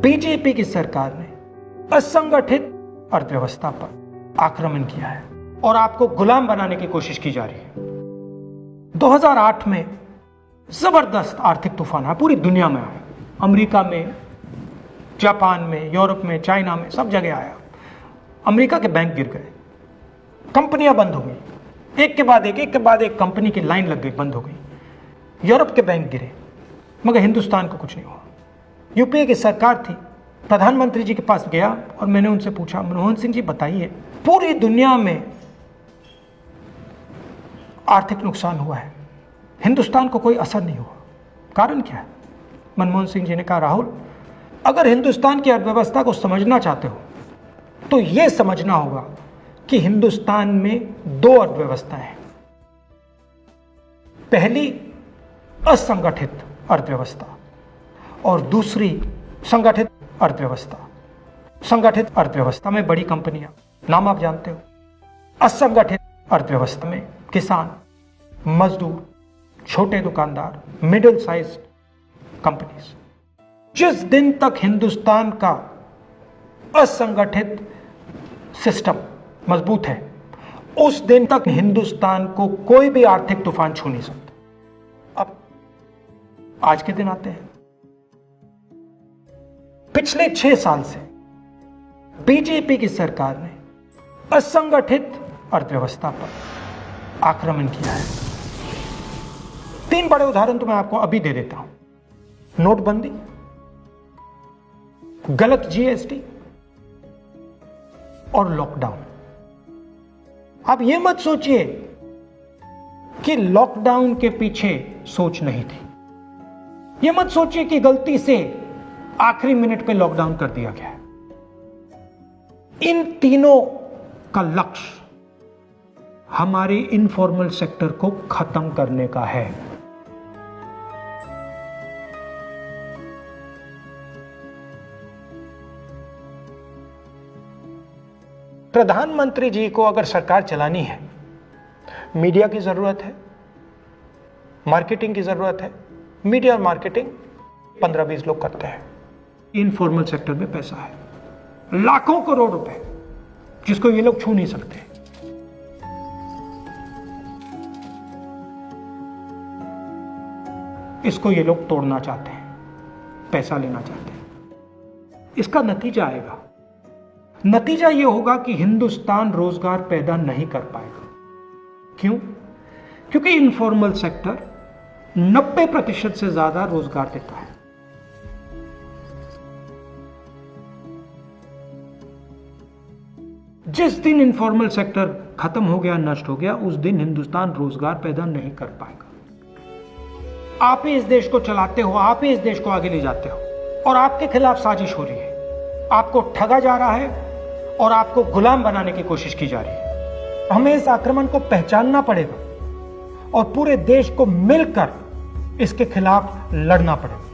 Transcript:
BJP की सरकार ने असंगठित अर्थव्यवस्था पर आक्रमण किया है और आपको गुलाम बनाने की कोशिश की जा रही है। 2008 में जबरदस्त आर्थिक तूफान आया, पूरी दुनिया में आया, अमेरिका में, जापान में, यूरोप में, चाइना में, सब जगह आया। अमेरिका के बैंक गिर गए, कंपनियां बंद हो गई, एक के बाद एक कंपनी की लाइन लग गई, बंद हो गई। यूरोप के बैंक गिरे, मगर हिंदुस्तान को कुछ नहीं हुआ। यूपीए की सरकार थी, प्रधानमंत्री जी के पास गया और मैंने उनसे पूछा, मनमोहन सिंह जी बताइए, पूरी दुनिया में आर्थिक नुकसान हुआ है, हिंदुस्तान को कोई असर नहीं हुआ, कारण क्या है? मनमोहन सिंह जी ने कहा, राहुल, अगर हिंदुस्तान की अर्थव्यवस्था को समझना चाहते हो तो यह समझना होगा कि हिंदुस्तान में दो अर्थव्यवस्थाएं हैं। पहली असंगठित अर्थव्यवस्था और दूसरी संगठित अर्थव्यवस्था। संगठित अर्थव्यवस्था में बड़ी कंपनियां, नाम आप जानते हो। असंगठित अर्थव्यवस्था में किसान, मजदूर, छोटे दुकानदार, मिडिल साइज कंपनीज। जिस दिन तक हिंदुस्तान का असंगठित सिस्टम मजबूत है, उस दिन तक हिंदुस्तान को कोई भी आर्थिक तूफान छू नहीं सकता। अब आज के दिन आते हैं। पिछले 6 साल से बीजेपी की सरकार ने असंगठित अर्थव्यवस्था पर आक्रमण किया है। 3 बड़े उदाहरण तो मैं आपको अभी दे देता हूं। नोटबंदी, गलत जीएसटी और लॉकडाउन। आप यह मत सोचिए कि लॉकडाउन के पीछे सोच नहीं थी। यह मत सोचिए कि गलती से आखिरी मिनट पे लॉकडाउन कर दिया गया है। इन तीनों का लक्ष्य हमारे इनफॉर्मल सेक्टर को खत्म करने का है। प्रधानमंत्री जी को अगर सरकार चलानी है, मीडिया की जरूरत है, मार्केटिंग की जरूरत है। मीडिया और मार्केटिंग 15-20 लोग करते हैं। इनफॉर्मल सेक्टर में पैसा है, लाखों करोड़ रुपए, जिसको ये लोग छू नहीं सकते। इसको ये लोग तोड़ना चाहते हैं, पैसा लेना चाहते हैं। इसका नतीजा आएगा। नतीजा यह होगा कि हिंदुस्तान रोजगार पैदा नहीं कर पाएगा। क्यों? क्योंकि इनफॉर्मल सेक्टर 90% से ज्यादा रोजगार देता है। जिस दिन इनफॉर्मल सेक्टर खत्म हो गया, नष्ट हो गया, उस दिन हिंदुस्तान रोजगार पैदा नहीं कर पाएगा। आप ही इस देश को चलाते हो, आप ही इस देश को आगे ले जाते हो, और आपके खिलाफ साजिश हो रही है। आपको ठगा जा रहा है और आपको गुलाम बनाने की कोशिश की जा रही है। हमें इस आक्रमण को पहचानना पड़ेगा और पूरे देश को मिलकर इसके खिलाफ लड़ना पड़ेगा।